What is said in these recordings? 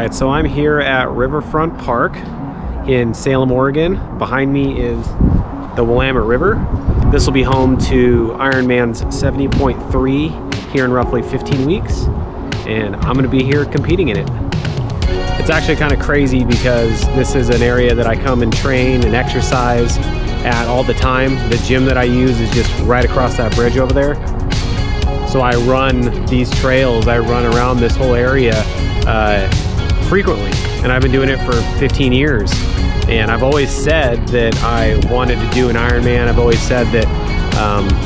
right, so I'm here at Riverfront Park in Salem, Oregon. Behind me is the Willamette River. This will be home to Ironman's 70.3 here in roughly 15 weeks, and I'm going to be here competing in it. It's actually kind of crazy because this is an area that I come and train and exercise at all the time. The gym that I use is just right across that bridge over there. So I run these trails, I run around this whole area frequently, and I've been doing it for 15 years. And I've always said that I wanted to do an Ironman. I've always said that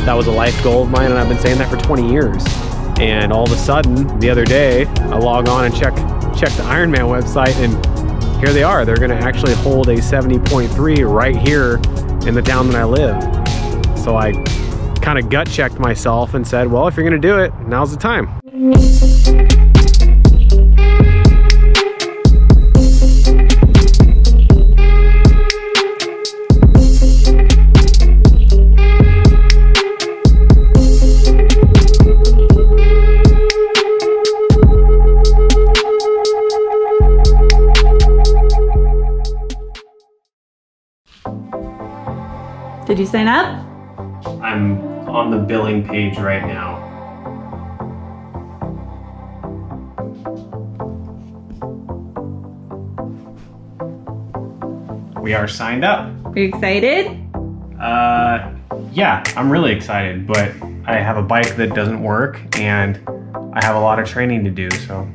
that was a life goal of mine, and I've been saying that for 20 years. And all of a sudden, the other day, I log on and check the Ironman website, and here they are. They're gonna actually hold a 70.3 right here in the town that I live. So I kind of gut checked myself and said, well, if you're gonna do it, now's the time. Did you sign up? I'm on the billing page right now. We are signed up. Are you excited? Yeah, I'm really excited, but I have a bike that doesn't work and I have a lot of training to do, so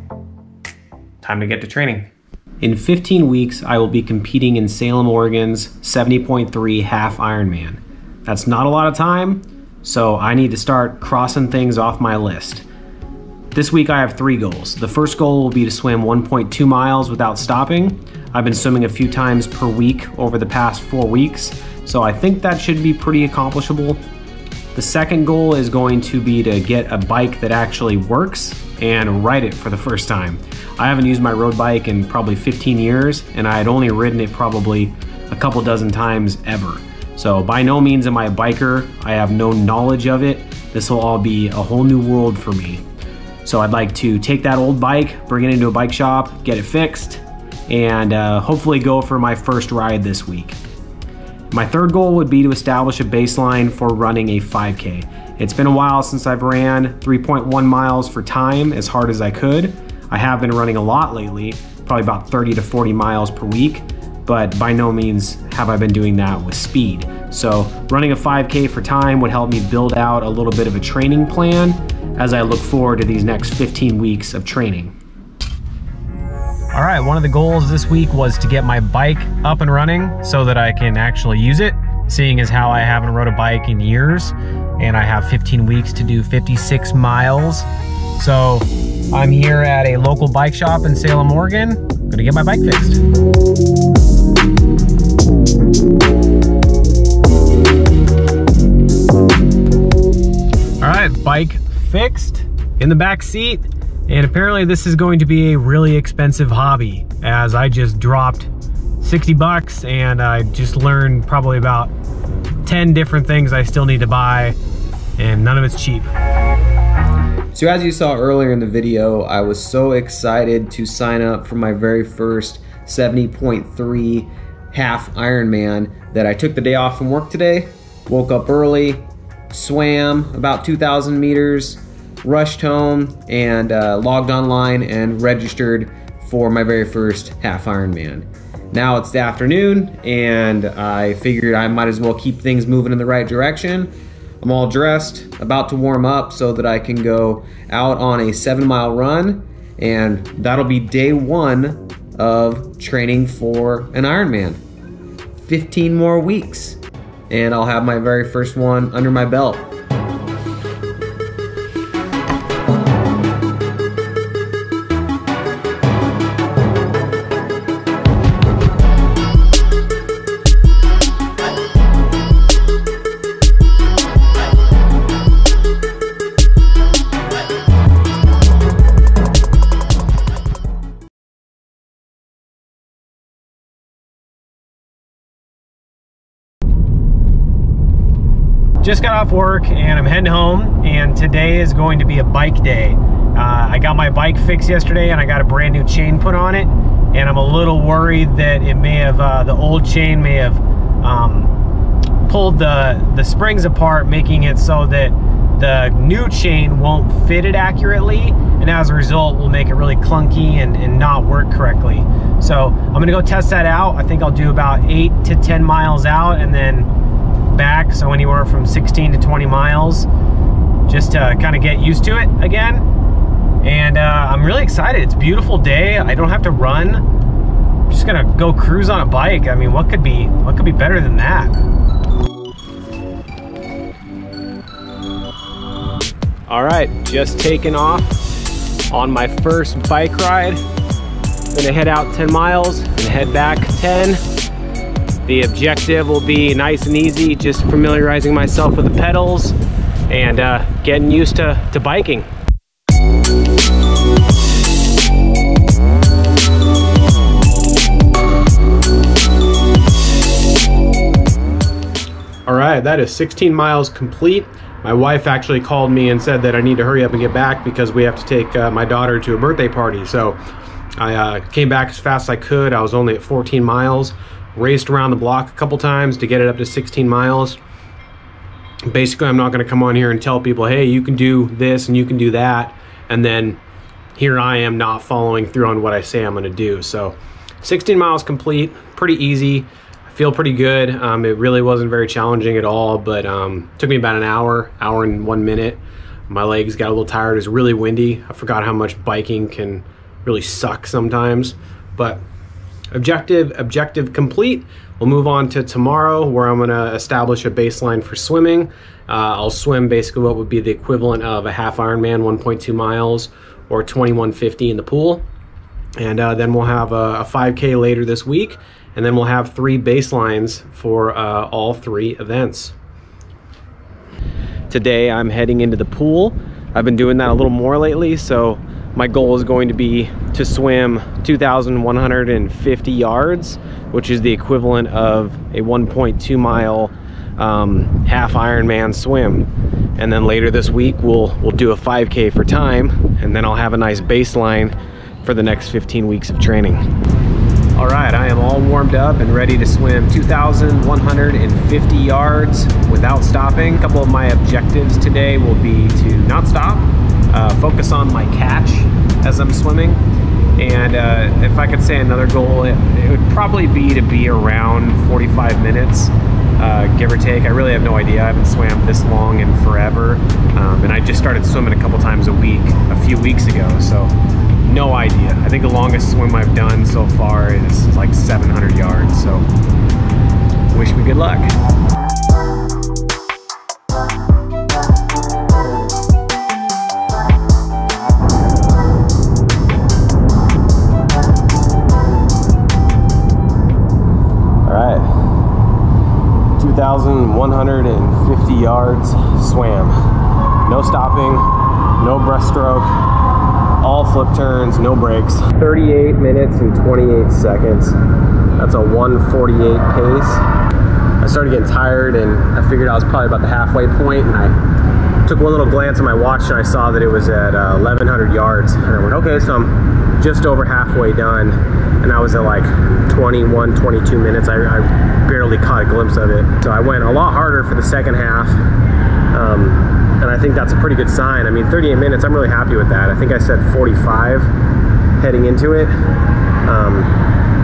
time to get to training. In 15 weeks, I will be competing in Salem, Oregon's 70.3 half Ironman. That's not a lot of time, so I need to start crossing things off my list. This week I have 3 goals. The first goal will be to swim 1.2 miles without stopping. I've been swimming a few times per week over the past 4 weeks, so I think that should be pretty accomplishable. The second goal is going to be to get a bike that actually works and ride it for the first time. I haven't used my road bike in probably 15 years, and I had only ridden it probably a couple dozen times ever. So by no means am I a biker. I have no knowledge of it. This will all be a whole new world for me. So I'd like to take that old bike, bring it into a bike shop, get it fixed, and hopefully go for my first ride this week. My third goal would be to establish a baseline for running a 5K. It's been a while since I've ran 3.1 miles for time as hard as I could. I have been running a lot lately, probably about 30 to 40 miles per week, but by no means have I been doing that with speed. So running a 5K for time would help me build out a little bit of a training plan as I look forward to these next 15 weeks of training. All right, one of the goals this week was to get my bike up and running so that I can actually use it, seeing as how I haven't rode a bike in years, and I have 15 weeks to do 56 miles. So I'm here at a local bike shop in Salem, Oregon. I'm gonna get my bike fixed. All right, bike fixed, in the back seat. And apparently this is going to be a really expensive hobby, as I just dropped 60 bucks and I just learned probably about 10 different things I still need to buy, and none of it's cheap. So as you saw earlier in the video, I was so excited to sign up for my very first 70.3 half Ironman that I took the day off from work today, woke up early, swam about 2,000 meters, rushed home, and logged online and registered for my very first half Ironman. Now it's the afternoon, and I figured I might as well keep things moving in the right direction. I'm all dressed, about to warm up so that I can go out on a 7-mile run, and that'll be day 1 of training for an Ironman. 15 more weeks, and I'll have my very first one under my belt. Just got off work and I'm heading home, and today is going to be a bike day. I got my bike fixed yesterday and I got a brand new chain put on it, and I'm a little worried that it may have, the old chain may have pulled the springs apart, making it so that the new chain won't fit it accurately, and as a result will make it really clunky and not work correctly. So I'm gonna go test that out. I think I'll do about 8 to 10 miles out and then back, so anywhere from 16 to 20 miles, just to kind of get used to it again. And I'm really excited. It's a beautiful day. I don't have to run. I'm just gonna go cruise on a bike. I mean, what could be better than that? All right, just taking off on my first bike ride. Gonna head out 10 miles and head back 10. The objective will be nice and easy, just familiarizing myself with the pedals and getting used to biking. All right, that is 16 miles complete. My wife actually called me and said that I need to hurry up and get back because we have to take my daughter to a birthday party. So I came back as fast as I could. I was only at 14 miles, raced around the block a couple times to get it up to 16 miles. Basically, I'm not gonna come on here and tell people, hey, you can do this and you can do that, and then here I am not following through on what I say I'm gonna do. So 16 miles complete, pretty easy. Feel pretty good. It really wasn't very challenging at all, but took me about an hour and 1 minute. My legs got a little tired. It was really windy. I forgot how much biking can really suck sometimes, but objective complete. We'll move on to tomorrow, where I'm gonna establish a baseline for swimming. I'll swim basically what would be the equivalent of a half Ironman, 1.2 miles, or 2150 in the pool. And then we'll have a 5K later this week. And then we'll have 3 baselines for all 3 events. Today I'm heading into the pool. I've been doing that a little more lately, so my goal is going to be to swim 2,150 yards, which is the equivalent of a 1.2 mile half Ironman swim. And then later this week we'll do a 5K for time, and then I'll have a nice baseline for the next 15 weeks of training. All right, I am all warmed up and ready to swim 2,150 yards without stopping. A couple of my objectives today will be to not stop, focus on my catch as I'm swimming, and if I could say another goal, it would probably be to be around 45 minutes, give or take. I really have no idea. I haven't swam this long in forever, and I just started swimming a couple times a week a few weeks ago, so no idea. I think the longest swim I've done so far is like 700 yards, so wish me good luck. All right, 2,150 yards swam. No stopping, no breaststroke, all flip turns, no brakes. 38 minutes and 28 seconds. That's a 1:48 pace. I started getting tired and I figured I was probably about the halfway point, and I took one little glance at my watch and I saw that it was at 1,100 yards. And I went, okay, so I'm just over halfway done. And I was at like 21, 22 minutes. I barely caught a glimpse of it. So I went a lot harder for the second half. And I think that's a pretty good sign. I mean, 38 minutes, I'm really happy with that. I think I said 45 heading into it.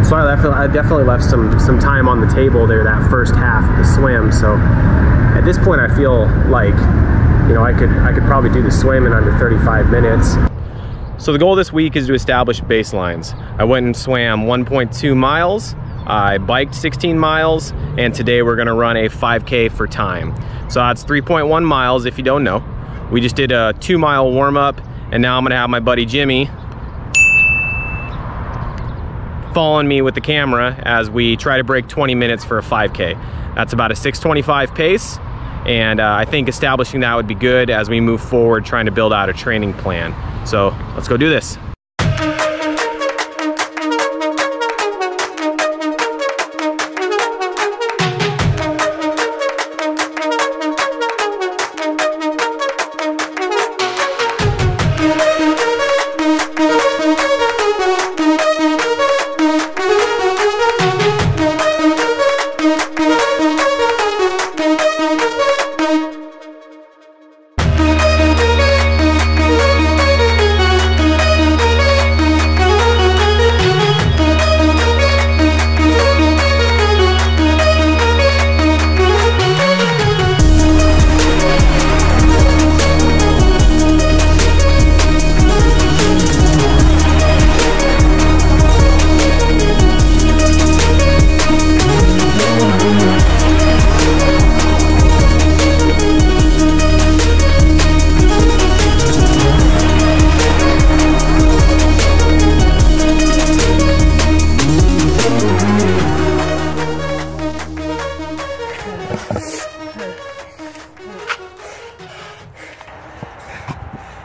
So I definitely left some time on the table there that first half of the swim. So at this point, I feel like, you know, I could probably do the swim in under 35 minutes. So the goal this week is to establish baselines. I went and swam 1.2 miles. I biked 16 miles, and today we're gonna run a 5K for time. So that's 3.1 miles if you don't know. We just did a 2-mile warm-up, and now I'm gonna have my buddy Jimmy following me with the camera as we try to break 20 minutes for a 5K. That's about a 6:25 pace, and I think establishing that would be good as we move forward trying to build out a training plan. So let's go do this.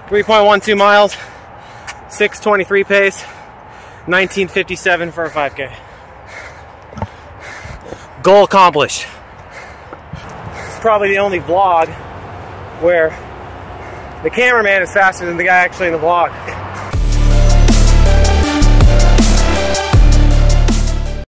3.12 miles, 6:23 pace, 19:57 for a 5K. Goal accomplished. It's probably the only vlog where the cameraman is faster than the guy actually in the vlog.